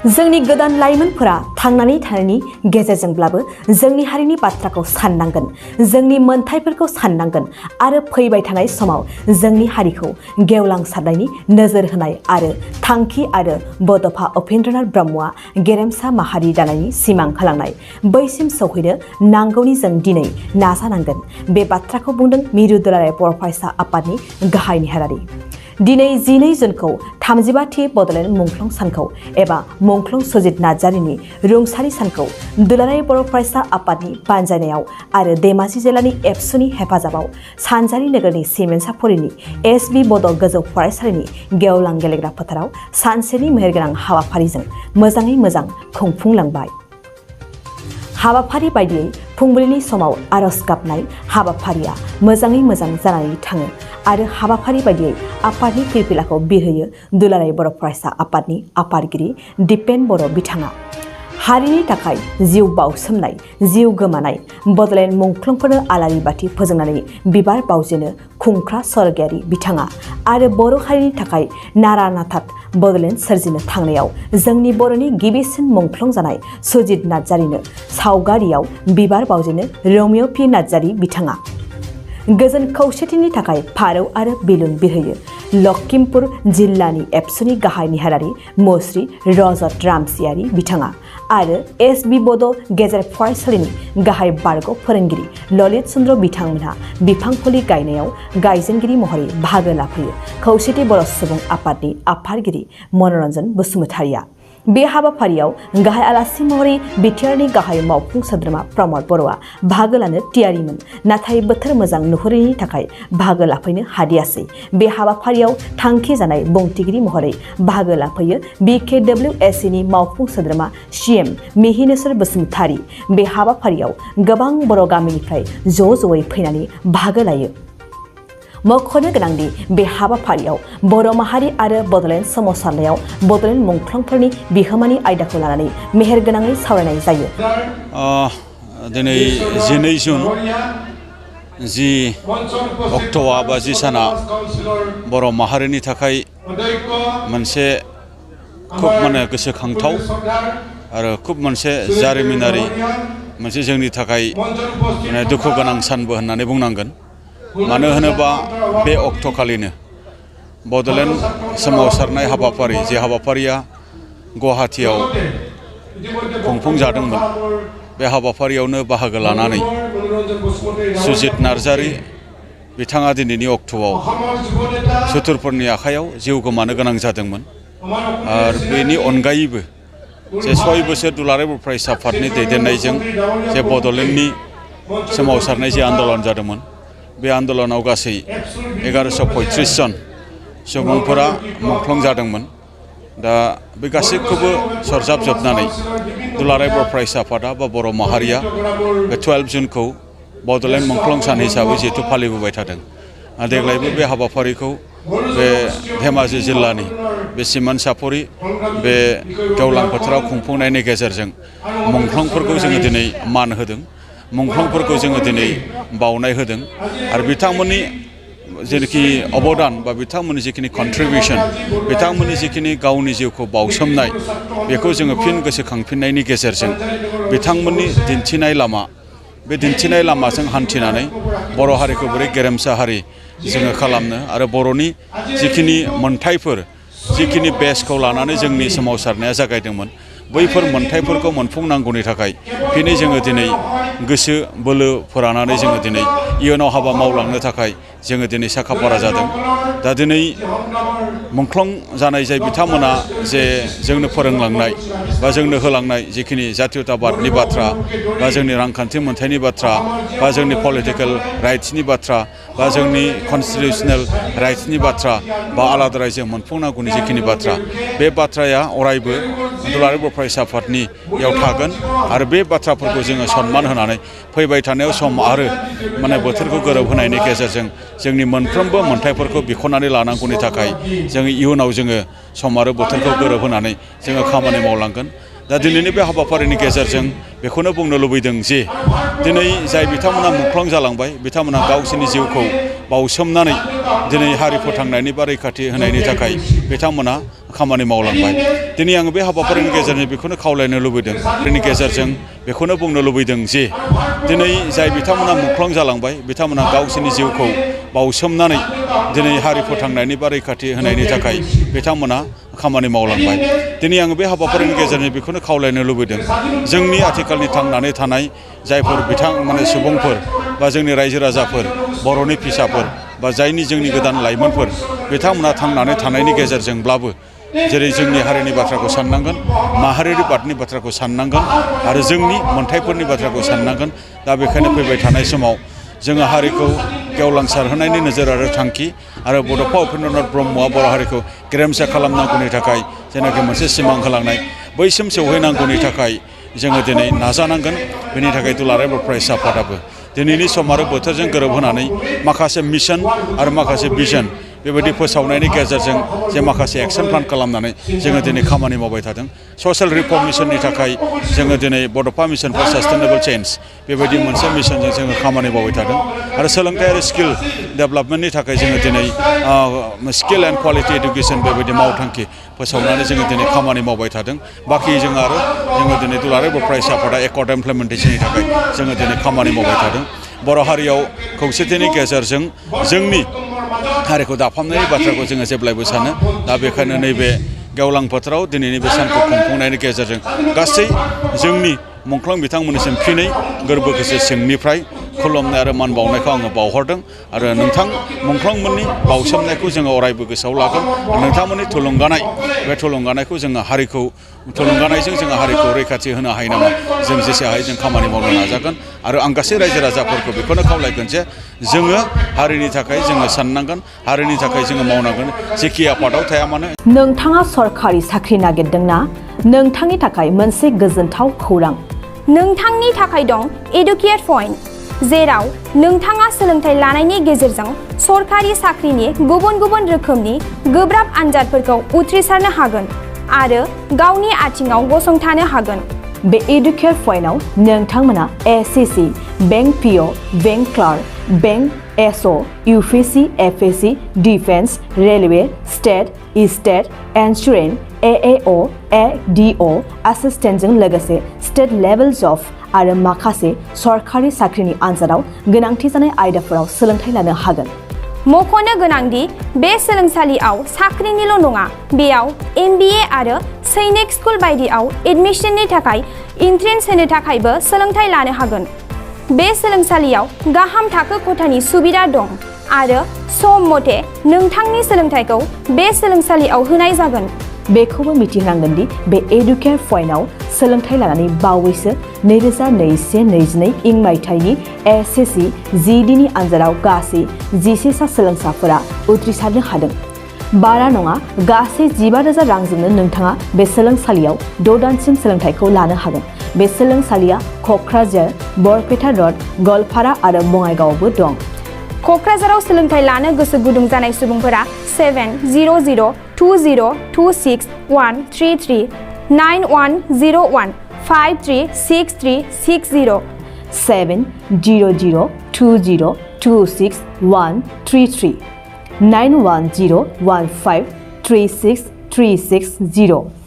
जोंनि गोदान लाइमोनफोरा थांनानै थानायनि गेजेरजोंब्लाबो जोंनि हारिनि बाथ्राखौ साननांगोन, जोंनि मोनथायफोरखौ साननांगोन आरो फैबाय थानाय समाव जोंनि हारिखौ गेवलांसारनायनि नोजोर होनाय आरो थांखि आरो बड'फा उपेन्द्रनाथ ब्रह्मआ गेरेमसा माहारि दानायनि सिमां खालामनाय बैसिम सौहैनो नांगौनि जों दिनै नाजानांगोन। बे बाथ्राखौ बुंदों मिरु दुलाराय बर' फरायसा आफादनि गाहाय नेहाथारि। दिनै 12 जुनखौ 35थि बड'लेण्ड मुंख्लं सानखौ एबा मुंख्लं सुजित नार्जारिनि रुंसारि सानखौ दुलाराय बर' फरायसा आफादनि बानजायनायाव आरो धेमाजि जिल्लानि एबसुनि हेफाजाबाव सानजारि नोगोरनि सिमेन्साफुरिनि एसबि बड' गोजौ फरायसालिनि गेवलां गेलेग्रा फोथाराव सानसेनि मेहेरगोनां हाबाफारिजों मोजाङै मोजां खुंफुंलांबाय। हाबाफारि बायदियै फुंबिलिनि समाव आरज गाबनाय हाबाफारिया मोजाङै मोजां जानानै थाङो आरो हाबाफारि बायदियै आफादनि फिरफिलाखौ बिरहोयो दुलाराय बर' फरायसा आफादनि आफादगिरि दिपेन बर' बिथाङा। हारिनि थाखाय जिउ बाउसोमनाय, जिउ गोमानाय बड'लेण्ड मुंख्लंफोरनो आलारि बाथि फोजोंनानै बिबार बाउजेनो खुंख्रा स्वर्गीयारि बिथाङा आरो बर' हारिनि थाखाय नारा नाथा बड'लेण्ड सोरजिनो थांनायाव जोंनि बर'नि गिबिसिन मुंख्लं जानाय सुजित नार्जारिनो सावगारियाव बिबार बाउजेनो रमिय' पि नार्जारि बिथाङा। गोजोन खौसेथिनि थाखाय फारौ आरो बेलुन बिरहोयो लखिमपुर जिल्लानि एबसुनि गाहाय नेहाथारि मुस्रि रजत रामसियारि बिथाङा आरो एसबि बड' गेजेर फरायसालिनि गाहाय बारग' फोरोंगिरि ललित चन्द्र बिथांमोनहा बिफां फुलि गायनायाव गायजेनगिरि महरै बाहागो लाफैयो खौसेथि बर' सुबुं आफादनि आफादगिरि मनरन्जन बसुमतारिया। बे हाबाफारियाव गाहाय आलासि महरै बिटिआरनि गाहाय मावफुं सोद्रोमा प्रमद बर'आ बाहागो लानो थियारिमोन, नाथाय बोथोर मोजां नुहुरैनि थाखाय बाहागो लाफैनो हादियासै। बे हाबाफारियाव थांखि जानाय बुंथिगिरि महरै बाहागो लाफैयो BKWSCनि मावफुं सोद्रोमा CM मिहिनेश्वर बसुमतारि। बे हाबाफारियाव गोबां बर' गामिनिफ्राय ज'ज'यै फैनानै बाहागो लायो। मख'नो गोनांदि बे हाबाफारियाव बर' माहारि आरो बड'लेण्ड सोमावसारनायाव बड'लेण्ड मुंख्लंफोरनि बिहोमानि आयदाखौ लानानै मेहेरगोनाङै सावरायनाय जायो। दिनै 12 जुन जि अक्ट'आ बा जि साना बर' माहारिनि थाखाय मोनसे खुब गोसोखांथाव आरो खुब मोनसे जारिमिनारि मोनसे जोंनि थाखाय दुखु गोनां सानबो होननानै बुंनांगोन। मानो होनोबा बे अक्ट'खालिनो बड'लेण्ड सोमावसारनाय हाबाफारि, जे हाबाफारिया गुवाहाटीआव खुंफुंजादोंमोन, बे हाबाफारियावनो बाहागो लानानै सुजित नार्जारि बिथाङा दिनैनि अक्ट'आव सुथुरफोरनि आखायाव जिउ गोमानो गोनां जादोंमोन। आरो बेनि अनगायैबो जे 6 बोसोर दुलाराय बर' फरायसा आफादनि दैदेननायजों जे बड'लेण्डनि सोमावसारनाय जे आन्दलन जादोंमोन, बे आन्दलनाव गासै 1135 जन सुबुंफोरा मुंख्लं जादोंमोन। दा बे गासैखौबो सरजाबजोबनानै दुलाराय बर' फरायसा आफादा बा बर' माहारिया बे 12 जुनखौ बड'लेण्ड मुंख्लं सान हिसाबै जिहेतु फालिबोबाय थादों। देग्लायबो बे हाबाफारिखौ बे धेमाजि जिल्लानि बे सिमेन्साफुरि बे गेवलां फोथाराव खुंफुंनायनि गेजेरजों मुंख्लंफोरखौ जोङो दिनै मान होदों, मुंख्लंफोरखौ जोङो दिनै बावनाय होदों आरो बिथांमोननि जेनोखि अबदान बा बिथांमोननि जिखिनि कन्ट्रिबिउसन, बिथांमोननि जिखिनि गावनि जिउखौ बावसोमनाय, बेखौ जोङो फिन गोसोखांफिननायनि गेजेरजों बिथांमोननि दिन्थिनाय लामा, बे दिन्थिनाय लामाजों हान्थिनानै बर' हारिखौ बोरै गेरेमसा हारि जोङो खालामनो आरो बर'नि जिखिनि मोनथायफोर, जिखिनि बेसखौ लानानै जोंनि सोमावसारनाया जागायदोंमोन, बैफोर मोनथायफोरखौ मोनफुंनांगौनि थाखाय फिनै जोङो दिनै गोसो बोलो फोरानानै जोङो दिनै इयुनाव हाबा मावलांनो थाखाय जोङो दिनै साखाफारा जादों। दा दिनै मुंख्लं जानाय जाय बिथांमोना जे जोंनो फोरोंलांनाय बा जोंनो होलांनाय जिखिनि जातीयताबादनि बाथ्रा बा जोंनि रांखान्थि मोन्थायनि बाथ्रा बा जोंनि पलिटिकेल राइट्सनि बाथ्रा बा जोंनि कनस्टिटिउसनेल राइट्सनि बाथ्रा बा आलादा रायजो मोनफुंनांगौनि जिखिनि बाथ्रा, बे बाथ्राया अरायबो दुलाराय बर' फरायसा आफादनियाव थागोन आरो बे बाथ्राफोरखौ जोङो सनमान होनानै फैबाय थानायाव सम आरो बोथोरखौ गोरोबहोनायनि गेजेरजों जोंनि मोनफ्रोमबो मोनथायफोरखौ बिख'नानै लानांगौनि थाखाय जोङो इयुनाव जोङो सम आरो बोथोरखौ गोरोबहोनानै जोङो खामानि मावलांगोन। दा दिनैनि बे हाबाफारिनि गेजेरजों बेखौनो बुंनो लुबैदों जे दिनै जाय बिथांमोना मुंख्लं जालांबाय, बिथांमोना गावसोरनि जिउखौ बावसोमनानै दिनै हारि फोथांनायनि बा रैखाथि होनायनि थाखाय बिथांमोना खामानि मावलांबाय दिनै आङो बे हाबाफारिनि गेजेरजों बेखौनो खावलायनो लुबैदों बेनि गेजेरजों बेखौनो बुंनो लुबैदों जे दिनै जाय बिथांमोना मुंख्लं जालांबाय बिथांमोना गावसोरनि जिउखौ बावसोमनानै दिनै हारि फोथांनायनि बा रैखाथि होनायनि थाखाय बिथांमोना खामानि मावलांबाय दिनै आङो बे हाबाफारिनि गेजेरजों बेखौनो खावलायनो लुबैदों जोंनि आथिखालनि थांनानै थानाय जायफोर बिथांमोना सुबुंफोर बा जोंनि रायजो राजाफोर बर'नि फिसाफोर बा जायनि जोंनि गोदान लाइमोनफोर बिथांमोना थांनानै थानायनि गेजेरजोंब्लाबो जेरै जोंनि हारिनि बाथ्राखौ साननांगोन माहारियारि बादनि बाथ्राखौ साननांगोन आरो जोंनि मोन्थाइफोरनि बाथ्राखौ साननांगोन दा बेखायनो फैबाय थानाय समाव जोङो हारिखौ गेवलांसार होनायनि नोजोर आरो थांखि आरो बड'फा उपेन्द्रनाथ ब्रह्मआ बर' हारिखौ गेरेमसा खालामनांगौनि थाखाय जेनाखि मोनसे सिमां होलांनाय बैसिम सौहैनांगौनि थाखाय जोङो दिनै नाजानांगोन बेनि थाखाय दुलाराय बर' फरायसा आफादाबो दिनैनि सम आरो बोथोरजों गोरोबहोनानै माखासे मिशन आरो माखासे भिजन बेबायदि फोसावनायनि गेजेरजों जे माखासे एक्सन प्लान खालामनानै जोङो दिनै खामानि मावबाय थादों ससियेल रिफर्म मिशननि थाखाय जोङो दिनै बड'फा मिशन फर सास्टेनेबल चेन्ज बेबायदि मोनसे मिशनजों जोङो खामानि मावबाय थादों आरो सोलोंथायारि स्किल डेभेलपमेन्टनि थाखाय जोङो दिनै स्किल एन्ड क्वालिटि इडुकेसन बेबायदि मावथांखि फोसावनानै जोङो दिनै खामानि मावबाय थादों बाखि जोङो दिनै दुलाराय बर' फरायसा आफादा एकर्ड इमप्लिमेन्टेसननि थाखाय जोङो दिनै खामानि मावबाय थादों बर' हारियाव खौसेथिनि गेजेरजों जोंनि हारिखौ दाफामनायनि बाथ्राखौ जोङो जेब्लायबो सानो दा बेखायनो नैबे गेवलां फोथाराव दिनैनि बे सानखौ खुंफुंनायनि गेजेरजों गासै जोंनि मुंख्लं बिथांमोननिसिम फिनै गोरबो गोसो सिंनिफ्राय खुलुमनाय आरो मान बावनायखौ आङो बावहरदों आरो नोंथां मुंख्लंमोननि बावसोमनायखौ जोङो अरायबो गोसोआव लागोन नोंथांमोननि थुलुंगानाय बे थुलुंगानायखौ जोङो हारिखौ थुलुंगानायजों जोङो हारिखौ रैखाथि होनो हायो नामा जों जेसे हायो जों खामानि मावनो नाजागोन आरो आं गासै रायजो राजाफोरखौ बेखौनो खावलायगोन जे जोङो हारिनि थाखाय जोङो साननांगोन हारिनि थाखाय जोङो मावनांगोन जेखि आफादाव थाया मानो नोंथाङा सरखारि साख्रि नागिरदोंना नोंथांनि थाखाय मोनसे गोजोनथाव खौरां नोंथांनि थाखाय दं एडुकेट पइन्ट जेराव नोंथाङा सोलोंथाइ लानायनि गेजेरजों सरखारि साख्रिनि गुबुन गुबुन रोखोमनि गोब्राब आनजादफोरखौ उथ्रिसारनो हागोन आरो गावनि आथिङाव गसंथानो हागोन बे एडुकेट पइन्टआव नोंथांमोना SSC bank PO bank clerk bank SO UPSC FSC defence railway state insurance AAO ADO एसिस्टेन्टजों लोगोसे स्टेट लेभेल जब आरो माखासे सरखारि साख्रिनि आनजादाव गोनांथि जानाय आयदाफोराव सोलोंथाइ लानो हागोन मख'नो गोनांदि बे सोलोंसालियाव साख्रिनिल' नङा बेयाव MBA आरो सैनिक स्कुल बायदियाव एडमिशननि थाखाय एन्ट्रेन्स होनो थाखायबो सोलोंथाइ लानो हागोन बे सोलोंसालियाव गाहाम थाखो खथानि सुबिदा दं आरो सम मथे नोंथांनि सोलोंथाइखौ बे सोलोंसालियाव होनाय जागोन बेखौबो मिथिनांगोन दि बे एडुकेट पइन्टआव सोलोंथाइ लानानै बावैसो 2021-22 इं मायथाइनि एसएससि जिडिनि आनजादाव गासै 11 सा सोलोंसाफोरा उथ्रिसारनो हादों बारा नङा गासै 15,000 रांजोंनो नोंथाङा बे सोलोंसालियाव 6 दानसिम सोलोंथाइखौ लानो हागोन बे सोलोंसालिया क'क्राझार बरपेटा रड गवालपारा आरो बङाइगावआवबो दं क'क्राझाराव सोलोंथाइ लानो गोसो गुदुं जानाय सुबुंफोरा 70020261133 9101536360 70020261133 9101536360